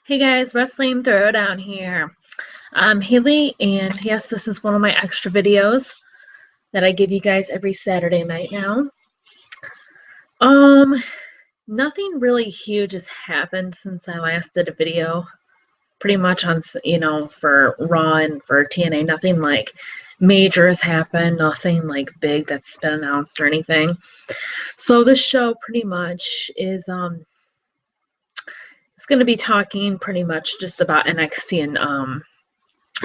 Hey guys, Wrestling Throwdown here. I'm Haley, and yes, this is one of my extra videos that I give you guys every Saturday night now. Nothing really huge has happened since I last did a video. Pretty much on, for Raw and for TNA, nothing like major has happened, nothing like big that's been announced or anything. So this show pretty much is, it's going to be talking pretty much just about NXT and,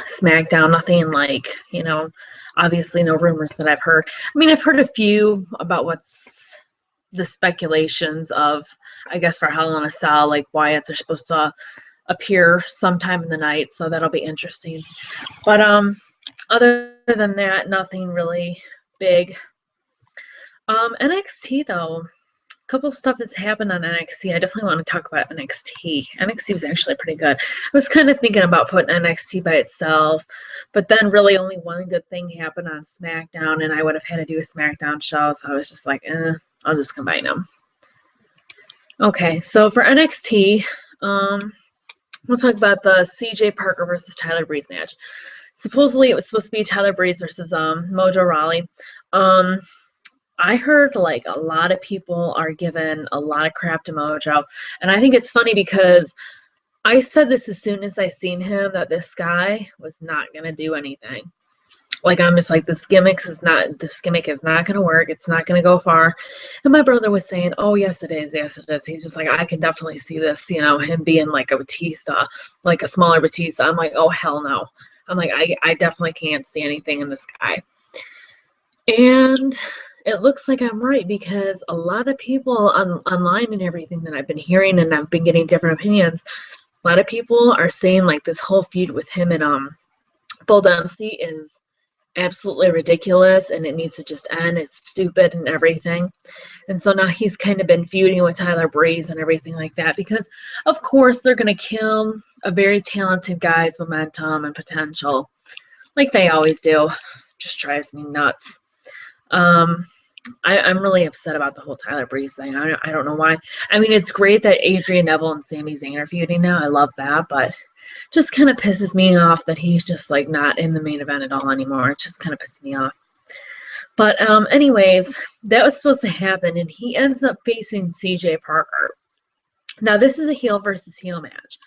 SmackDown, nothing like, obviously no rumors that I've heard. I mean, I've heard a few about what's the speculations of, I guess, for Hell in a Cell, like Wyatts are supposed to appear sometime in the night, so that'll be interesting. But other than that, nothing really big. NXT though, a couple of stuff has happened on NXT. I definitely want to talk about NXT. NXT was actually pretty good. I was kind of thinking about putting NXT by itself, but then really only one good thing happened on SmackDown, and I would have had to do a SmackDown show, so I was just like, I'll just combine them. Okay, so for NXT, we'll talk about the CJ Parker versus Tyler Breeze match. Supposedly it was supposed to be Tyler Breeze versus Mojo Rawley. I heard like a lot of people are giving a lot of crap to Mojo, and I think it's funny because I said this as soon as I seen him, that this guy was not gonna do anything. Like, I'm just like, this gimmick is not gonna work. It's not gonna go far. And my brother was saying, oh yes it is, yes it is. He's just like, I can definitely see this, him being like a Batista, like a smaller Batista. I'm like, oh hell no. I'm like, I definitely can't see anything in this guy. And it looks like I'm right, because a lot of people online and everything that I've been hearing, and I've been getting different opinions, a lot of people are saying like this whole feud with him and Bull Dempsey is absolutely ridiculous and it needs to just end. It's stupid and everything. And so now he's kind of been feuding with Tyler Breeze and everything like that, because of course they're going to kill a very talented guy's momentum and potential, like they always do. Just drives me nuts. I'm really upset about the whole Tyler Breeze thing. I don't know why. I mean, it's great that Adrian Neville and Sami Zayn are feuding now. I love that, but just kind of pisses me off that he's just like not in the main event at all anymore. It just kind of pisses me off. But anyways, that was supposed to happen, and he ends up facing CJ Parker. Now, this is a heel versus heel match.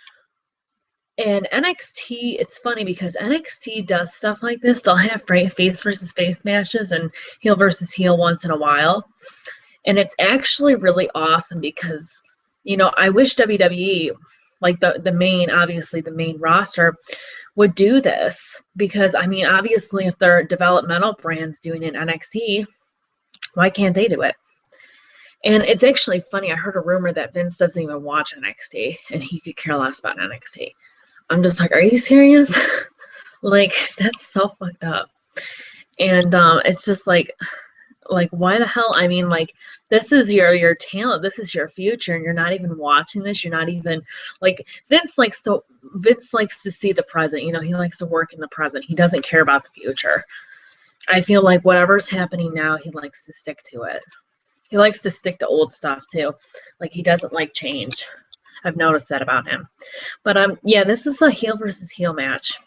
And NXT, it's funny because NXT does stuff like this. They'll have face versus face matches and heel versus heel once in a while. And it's actually really awesome because, I wish WWE, like the main, obviously the main roster, would do this. Because, I mean, obviously if they're developmental brands doing it in NXT, why can't they do it? And it's actually funny. I heard a rumor that Vince doesn't even watch NXT and he could care less about NXT. I'm just like, are you serious? Like, that's so fucked up. And it's just like why the hell? I mean, like, this is your talent, this is your future, and you're not even watching this. You're not even like, Vince likes to see the present. He likes to work in the present. He doesn't care about the future. I feel like whatever's happening now, he likes to stick to it. He likes to stick to old stuff too. Like, he doesn't like change. I've noticed that about him. But yeah, this is a heel versus heel match.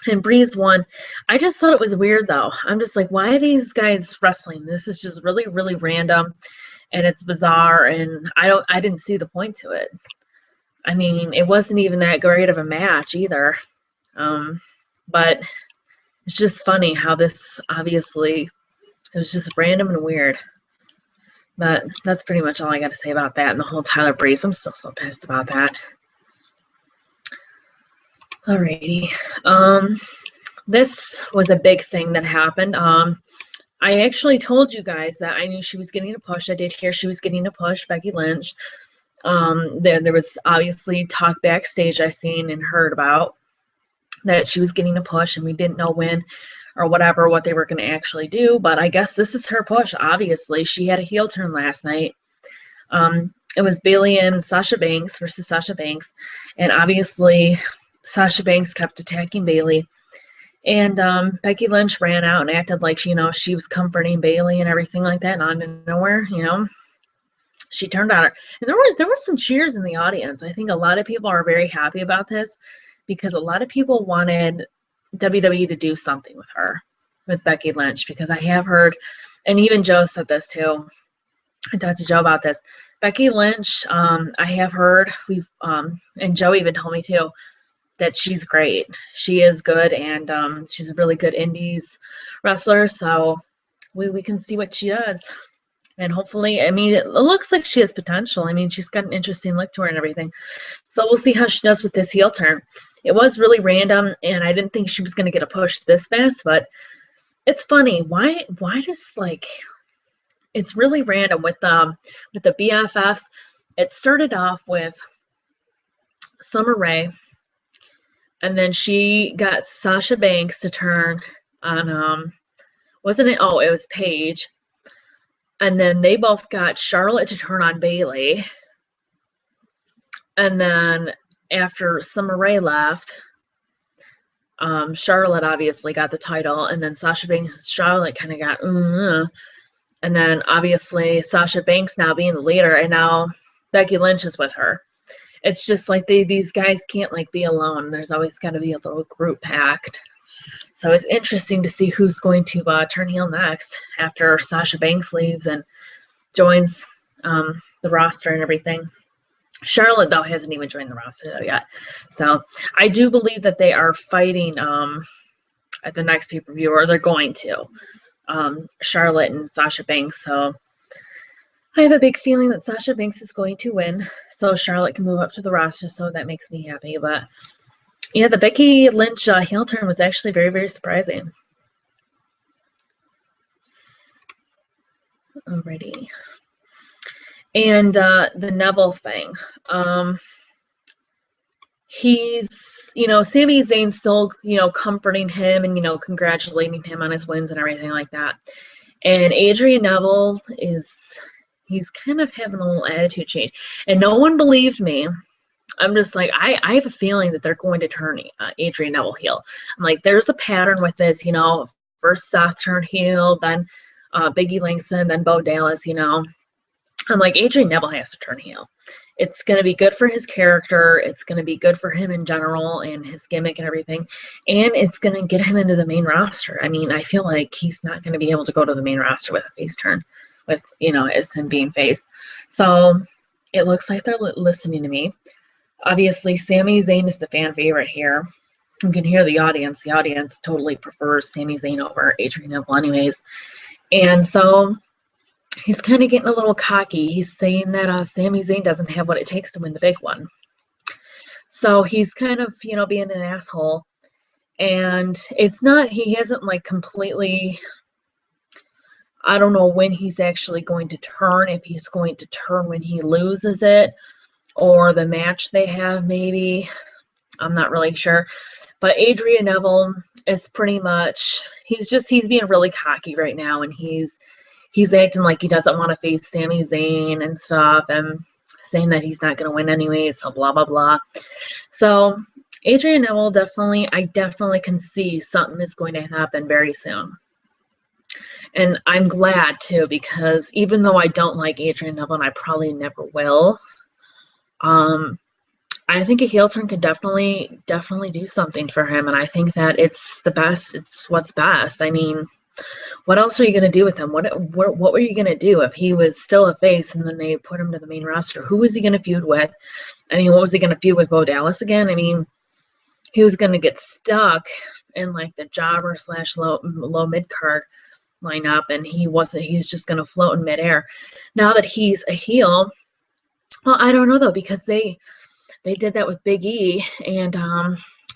And Breeze won. I just thought it was weird though. I'm just like, why are these guys wrestling? This is just really, really random, and it's bizarre, and I didn't see the point to it. I mean, it wasn't even that great of a match either. But it's just funny how this, obviously, it was just random and weird. But that's pretty much all I got to say about that and the whole Tyler Breeze. I'm still so pissed about that. Alrighty. This was a big thing that happened. I actually told you guys that I knew she was getting a push. I did hear she was getting a push, Becky Lynch. There was obviously talk backstage I seen and heard about that she was getting a push, and we didn't know when or whatever, what they were going to actually do. But I guess this is her push, obviously. She had a heel turn last night. It was Bayley and Sasha Banks versus Sasha Banks. And obviously, Sasha Banks kept attacking Bayley. And Becky Lynch ran out and acted like, she was comforting Bayley and everything like that. And out of nowhere, She turned on her. And there was some cheers in the audience. I think a lot of people are very happy about this because a lot of people wanted WWE to do something with her, with Becky Lynch, because I have heard, and even Joe said this too. I talked to Joe about this. Becky Lynch, I have heard, and Joe even told me too, that she's great. She is good, and she's a really good indies wrestler. So we can see what she does. And hopefully, I mean, it looks like she has potential. I mean, she's got an interesting look to her and everything. So we'll see how she does with this heel turn. It was really random, and I didn't think she was going to get a push this fast, but it's funny. Why does, like, it's really random with the BFFs. It started off with Summer Rae, and then she got Sasha Banks to turn on, wasn't it? Oh, it was Paige. And then they both got Charlotte to turn on Bayley. And then after Summer Rae left, Charlotte obviously got the title. And then Sasha Banks and Charlotte kind of got, And then obviously Sasha Banks now being the leader. And now Becky Lynch is with her. It's just like these guys can't like be alone. There's always got to be a little group packed. So it's interesting to see who's going to turn heel next after Sasha Banks leaves and joins the roster and everything. Charlotte, though, hasn't even joined the roster yet. So I do believe that they are fighting at the next pay-per-view, or they're going to, Charlotte and Sasha Banks. So I have a big feeling that Sasha Banks is going to win, so Charlotte can move up to the roster, so that makes me happy. But yeah, the Becky Lynch heel turn was actually very, very surprising. Alrighty. And the Neville thing. He's, Sami Zayn's still, comforting him and, congratulating him on his wins and everything like that. And Adrian Neville he's kind of having a little attitude change. And no one believed me. I'm just like, I have a feeling that they're going to turn Adrian Neville heel. I'm like, there's a pattern with this, first Seth turned heel, then Biggie Langston, then Bo Dallas, I'm like, Adrian Neville has to turn heel. It's going to be good for his character. It's going to be good for him in general and his gimmick and everything. And it's going to get him into the main roster. I mean, I feel like he's not going to be able to go to the main roster with a face turn, with, as him being face. So it looks like they're listening to me. Obviously, Sami Zayn is the fan favorite here. You can hear the audience. The audience totally prefers Sami Zayn over Adrian Neville anyways. And so he's kind of getting a little cocky. He's saying that Sami Zayn doesn't have what it takes to win the big one. So he's kind of, being an asshole. And it's not, he hasn't like completely, I don't know when he's actually going to turn, if he's going to turn when he loses it, or the match they have maybe. I'm not really sure. But Adrian Neville is pretty much, he's being really cocky right now, and he's acting like he doesn't want to face Sami Zayn and stuff, and saying that he's not going to win anyways, so blah, blah, blah. So Adrian Neville I definitely can see something is going to happen very soon. And I'm glad, too, because even though I don't like Adrian Neville, and I probably never will, I think a heel turn could definitely do something for him, and I think that it's the best. It's what's best. I mean, what else are you going to do with him? What were you going to do if he was still a face and then they put him to the main roster? Who was he going to feud with? I mean, what was he going to feud with, Bo Dallas again? I mean, he was going to get stuck in like the jobber / low mid card lineup, and he was just going to float in midair. Now that he's a heel, well, I don't know though, because they did that with Big E, and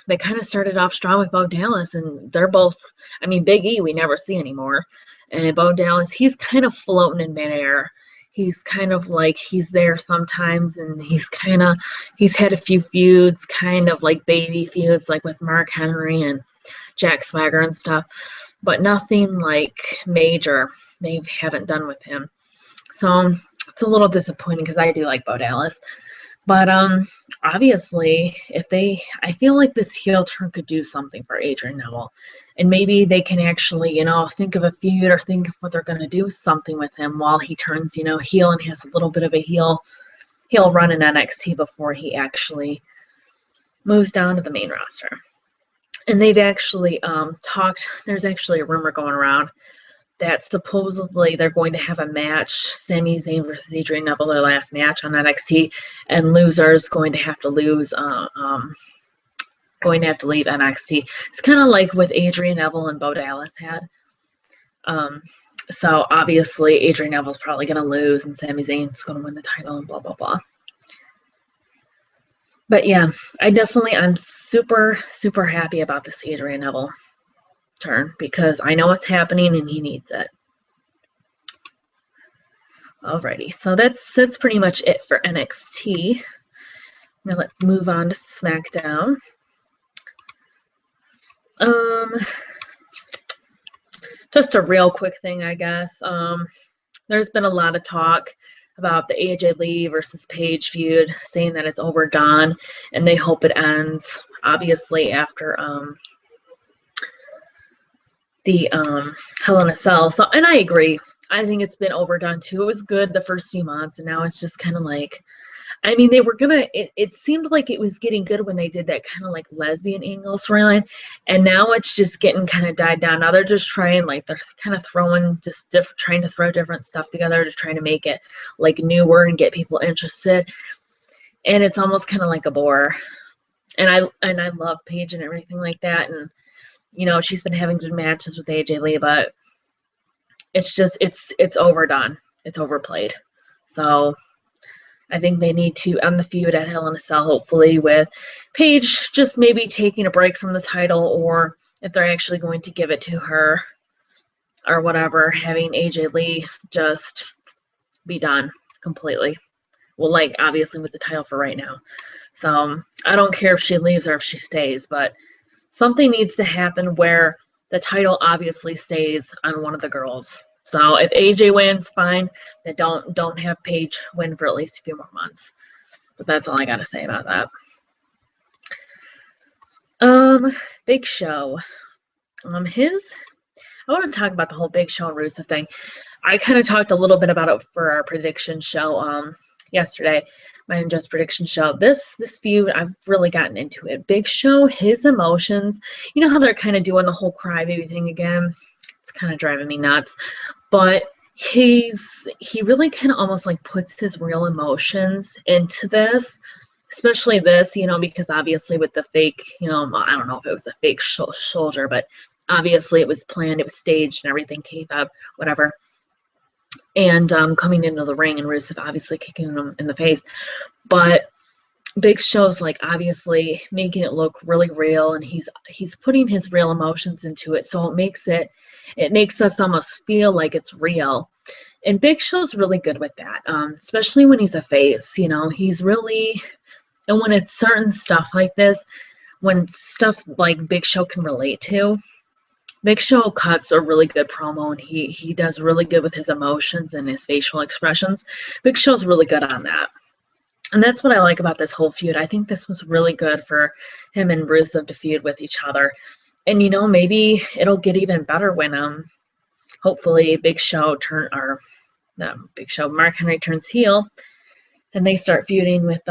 they kind of started off strong with Bo Dallas, and they're both, I mean, Big E we never see anymore, and Bo Dallas, he's kind of floating in midair. He's kind of like, he's there sometimes, and he's had a few feuds, kind of like baby feuds, like with Mark Henry and Jack Swagger and stuff, but nothing like major they haven't done with him. So it's a little disappointing because I do like Bo Dallas. But obviously, I feel like this heel turn could do something for Adrian Neville. And maybe they can actually, think of a feud or think of what they're going to do something with him while he turns, heel and has a little bit of a heel run in NXT before he actually moves down to the main roster. And they've actually talked, there's actually a rumor going around that supposedly they're going to have a match, Sami Zayn versus Adrian Neville, their last match on NXT, and losers going to have to leave NXT. It's kind of like what Adrian Neville and Bo Dallas had. So obviously Adrian Neville's probably going to lose and Sami Zayn's going to win the title and blah, blah, blah. But yeah, I'm super, super happy about this Adrian Neville turn because I know what's happening and he needs it. Alrighty, so that's pretty much it for NXT. Now let's move on to SmackDown. Just a real quick thing, I guess. There's been a lot of talk about the AJ Lee versus Paige feud, saying that it's overdone, and they hope it ends, obviously, after the Hell in a Cell. So, and I agree. I think it's been overdone, too. It was good the first few months, and now it's just kind of like, I mean, they were it seemed like it was getting good when they did that kind of like lesbian angle storyline, and now it's just getting kind of died down. Now they're just trying, they're kind of throwing trying to throw different stuff together to try to make it like newer and get people interested, and it's almost kind of like a bore. And I love Paige and everything like that, and she's been having good matches with AJ Lee, but it's just it's overdone, it's overplayed. So I think they need to end the feud at Hell in a Cell, hopefully, with Paige just maybe taking a break from the title, or if they're actually going to give it to her or whatever, having AJ Lee just be done completely. Well, obviously with the title for right now. So I don't care if she leaves or if she stays, but something needs to happen where the title obviously stays on one of the girls. So if AJ wins, fine. Then don't have Paige win for at least a few more months. But that's all I got to say about that. Big Show. I want to talk about the whole Big Show and Rusev thing. I kind of talked a little bit about it for our prediction show yesterday, my Ninja's prediction show. This feud, I've really gotten into it. Big Show, his emotions, you know how they're kind of doing the whole crybaby thing again? It's kind of driving me nuts. But he really kind of almost puts his real emotions into this, especially this, because obviously with the fake, I don't know if it was a fake shoulder, but obviously it was planned, it was staged, and everything came up, whatever. And coming into the ring and Rusev obviously kicking him in the face. But Big Show's obviously making it look really real, and he's putting his real emotions into it, so it makes us almost feel like it's real. And Big Show's really good with that, especially when he's a face. He's really, and when it's certain stuff like this, when stuff like Big Show can relate to, Big Show cuts a really good promo, and he does really good with his emotions and his facial expressions. Big Show's really good on that. And that's what I like about this whole feud. I think this was really good for him and Rusev to feud with each other. And, maybe it'll get even better when, hopefully, Mark Henry turns heel, and they start feuding with,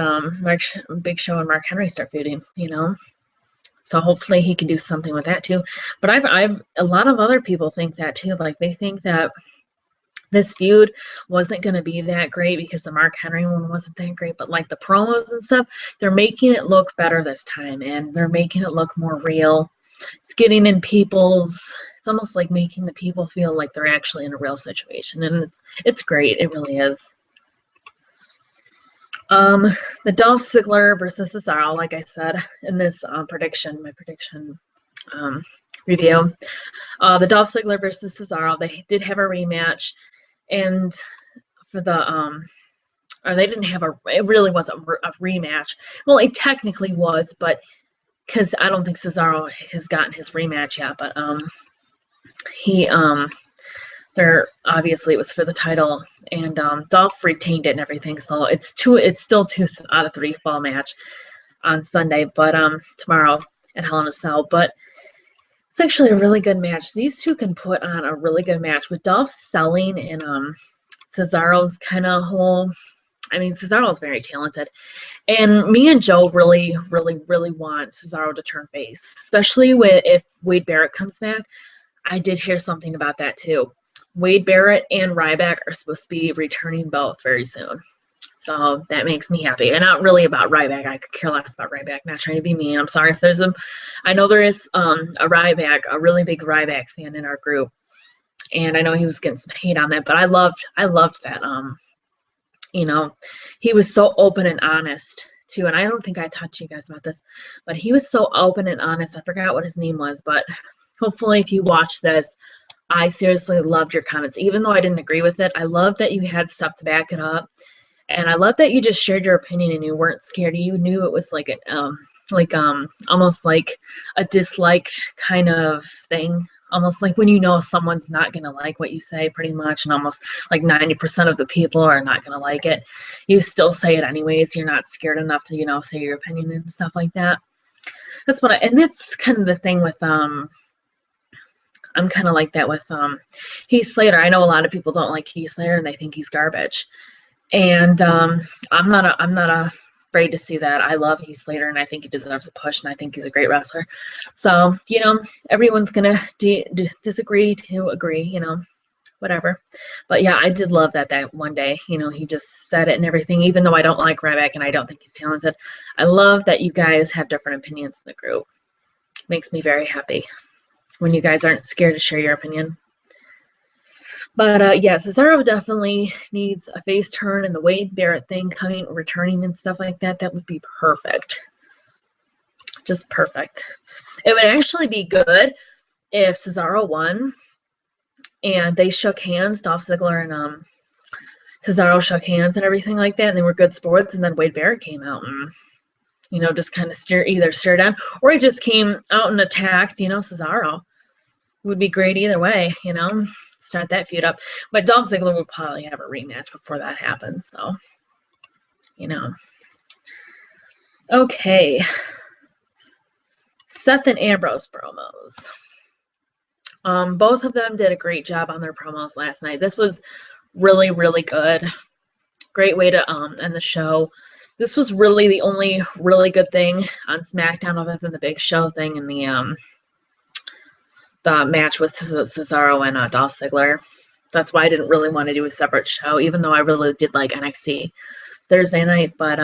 Big Show and Mark Henry start feuding, So hopefully he can do something with that too. But I've a lot of other people think that too. They think that this feud wasn't going to be that great because the Mark Henry one wasn't that great, but the promos and stuff, they're making it look better this time, and they're making it look more real. It's getting in it's almost like making the people feel like they're actually in a real situation, and it's great. It really is. The Dolph Ziggler versus Cesaro, like I said in this my prediction review, the Dolph Ziggler versus Cesaro, they did have a rematch, and for the or they didn't have it really wasn't a rematch. Well, it technically was, but because I don't think Cesaro has gotten his rematch yet, but obviously it was for the title, and Dolph retained it and everything, so it's still 2 out of 3 fall match on Sunday, but tomorrow at Hell in a Cell. But it's actually a really good match. These two can put on a really good match with Dolph selling and Cesaro's kind of whole. I mean, Cesaro is very talented, and me and Joe really, really, really want Cesaro to turn face, especially if Wade Barrett comes back. I did hear something about that too. Wade Barrett and Ryback are supposed to be returning both very soon. So that makes me happy. And not really about Ryback. I could care less about Ryback. Not trying to be mean. I'm sorry if there's I know there is a really big Ryback fan in our group. And I know he was getting some hate on that, but I loved that. He was so open and honest too. And I don't think I talked to you guys about this, but he was so open and honest. I forgot what his name was, but hopefully if you watch this, I seriously loved your comments. Even though I didn't agree with it, I love that you had stuff to back it up. And I love that you just shared your opinion and you weren't scared. You knew it was like almost like a disliked kind of thing. Almost like when you know someone's not going to like what you say pretty much, and almost like 90% of the people are not going to like it. You still say it anyways. You're not scared enough to, say your opinion and stuff like that. And that's kind of the thing with, I'm kind of like that with Heath Slater. I know a lot of people don't like Heath Slater and they think he's garbage. And I'm not afraid to see that. I love Heath Slater and I think he deserves a push and I think he's a great wrestler. So, everyone's going to disagree to agree, whatever. But yeah, I did love that one day, he just said it and everything, even though I don't like Ryback and I don't think he's talented. I love that you guys have different opinions in the group. Makes me very happy when you guys aren't scared to share your opinion. But yeah, Cesaro definitely needs a face turn, and the Wade Barrett thing returning and stuff like that, that would be perfect. Just perfect. It would actually be good if Cesaro won and they shook hands, Dolph Ziggler and Cesaro shook hands and everything like that, and they were good sports, and then Wade Barrett came out and just kind of stare down, or he just came out and attacked, Cesaro. Would be great either way, start that feud up. But Dolph Ziggler would probably have a rematch before that happens, so, Okay. Seth and Ambrose promos. Both of them did a great job on their promos last night. This was really, really good. Great way to end the show. This was really the only really good thing on SmackDown other than the Big Show thing and the match with Cesaro and Dolph Ziggler. That's why I didn't really want to do a separate show, even though I really did like NXT Thursday night. But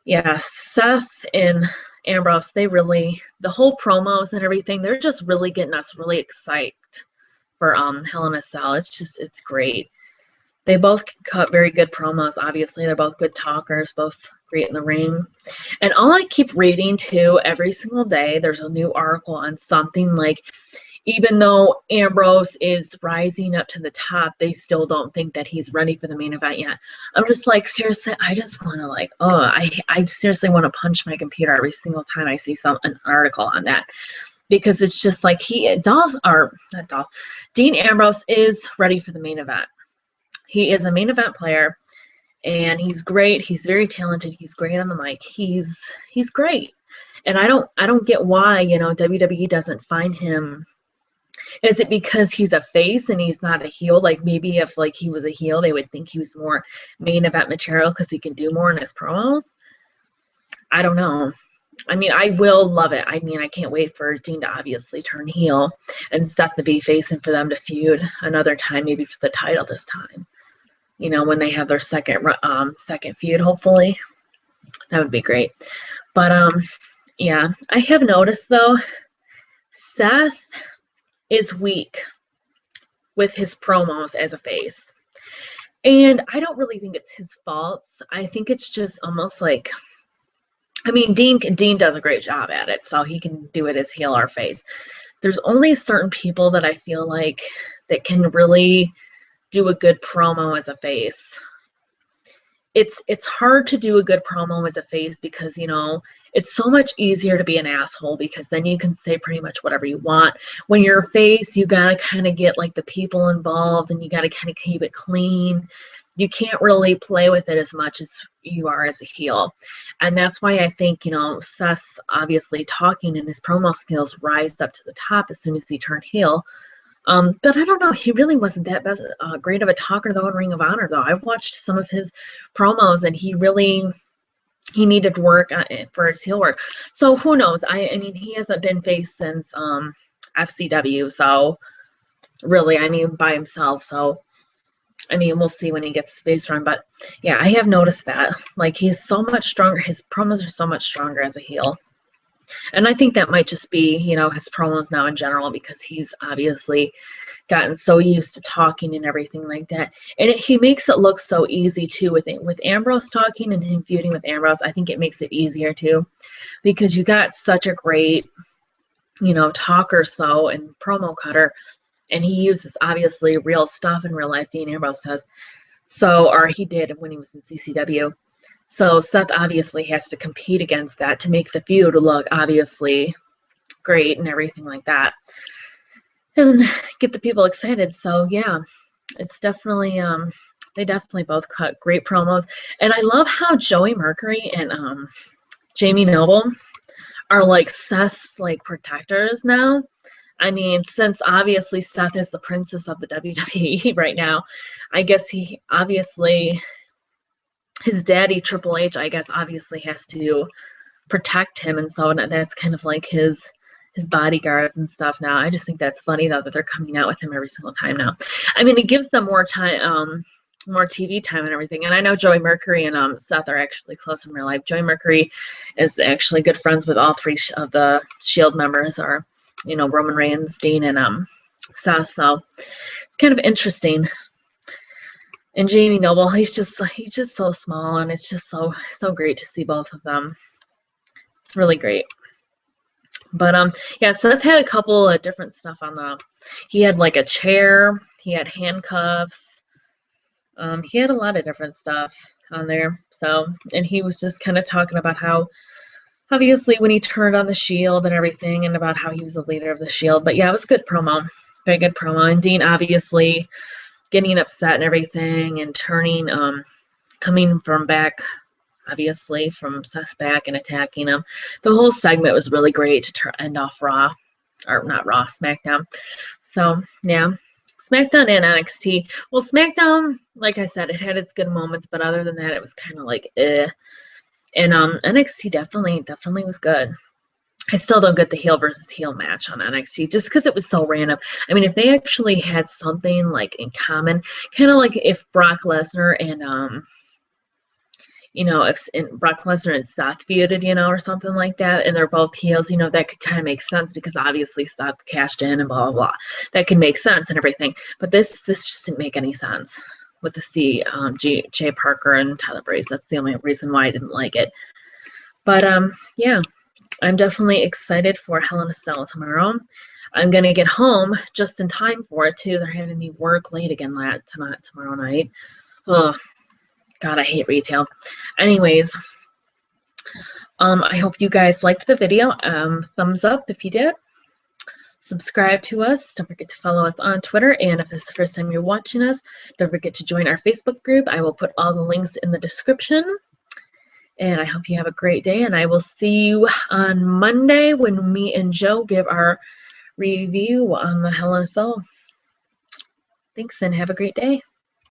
yeah, Seth and Ambrose, the whole promos and everything, they're just really getting us really excited for Hell in a Cell. It's great. They both cut very good promos, obviously. They're both good talkers, both great in the ring. And all I keep reading, too, every single day, there's a new article on something like, even though Ambrose is rising up to the top, they still don't think that he's ready for the main event yet. I'm just like, seriously, I just want to I seriously want to punch my computer every single time I see an article on that. Because it's just like Dean Ambrose is ready for the main event. He is a main event player, and he's great. He's very talented. He's great on the mic. He's great. And I don't get why, WWE doesn't find him. Is it because he's a face and he's not a heel? Like maybe if he was a heel, they would think he was more main event material because he can do more in his promos. I don't know. I mean, I will love it. I mean, I can't wait for Dean to obviously turn heel and Seth to be face and for them to feud another time, maybe for the title this time. When they have their second feud, hopefully. That would be great. But, yeah, I have noticed, though, Seth is weak with his promos as a face. And I don't really think it's his fault. I think it's just almost like, I mean, Dean does a great job at it, so he can do it as heel or face. There's only certain people that I feel like that can really do a good promo as a face. it's hard to do a good promo as a face because, you know, it's so much easier to be an asshole because then you can say pretty much whatever you want. When you're a face, you gotta kind of get like the people involved and you gotta kind of keep it clean. You can't really play with it as much as you are as a heel. And that's why I think, you know, Seth's obviously talking and his promo skills rised up to the top as soon as he turned heel. But I don't know. He really wasn't that great of a talker, though, in Ring of Honor, though. I've watched some of his promos, and he needed work for his heel work. So who knows? I mean, he hasn't been face since FCW, so really, I mean, by himself. So, I mean, we'll see when he gets his face run. But, yeah, I have noticed that. Like, he's so much stronger. His promos are so much stronger as a heel. And I think that might just be, you know, his promos now in general because he's obviously gotten so used to talking and everything like that. And he makes it look so easy, too, with Ambrose talking and him feuding with Ambrose. I think it makes it easier, too, because you got such a great, you know, talker so and promo cutter. And he uses, obviously, real stuff in real life, Dean Ambrose does. So, or he did when he was in CCW. So Seth obviously has to compete against that to make the feud look obviously great and everything like that. And get the people excited. So yeah, it's definitely they definitely both cut great promos. And I love how Joey Mercury and Jamie Noble are like Seth's like protectors now. I mean, since obviously Seth is the princess of the WWE right now, I guess he obviously his daddy, Triple H, I guess, obviously has to protect him, and so that's kind of like his bodyguards and stuff now. I just think that's funny, though, that they're coming out with him every single time now. I mean, it gives them more time, more TV time and everything. And I know Joey Mercury and Seth are actually close in real life. Joey Mercury is actually good friends with all three of the Shield members, or, you know, Roman Reigns, Dean, and Seth. So it's kind of interesting. And Jamie Noble, he's just so small, and it's just so great to see both of them. It's really great. But yeah, Seth had a couple of different stuff on he had like a chair, he had handcuffs, he had a lot of different stuff on there. So, and he was just kind of talking about how obviously when he turned on the Shield and everything, and about how he was the leader of the Shield. But yeah, it was a good promo, very good promo. And Dean obviously getting upset and everything, and turning, coming from back, obviously, from Seth's back and attacking him. The whole segment was really great to end off Raw, or not Raw, SmackDown. So, yeah, SmackDown and NXT. Well, SmackDown, like I said, it had its good moments, but other than that, it was kind of like, eh. And NXT definitely was good. I still don't get the heel versus heel match on NXT just because it was so random. I mean, if they actually had something like in common, kind of like if Brock Lesnar and you know, if Brock Lesnar and Seth feuded, you know, or something like that, and they're both heels, you know, that could kind of make sense because obviously Seth cashed in and blah blah blah. That can make sense and everything. But this just didn't make any sense with the Jay Parker and Tyler Breeze. That's the only reason why I didn't like it. But yeah. I'm definitely excited for Hell in a Cell tomorrow. I'm going to get home just in time for it, too. They're having me work late again tomorrow night. Oh, God, I hate retail. Anyways, I hope you guys liked the video. Thumbs up if you did. Subscribe to us. Don't forget to follow us on Twitter. And if this is the first time you're watching us, don't forget to join our Facebook group. I will put all the links in the description. And I hope you have a great day, and I will see you on Monday when me and Joe give our review on the Hell in a Cell. Thanks, and have a great day.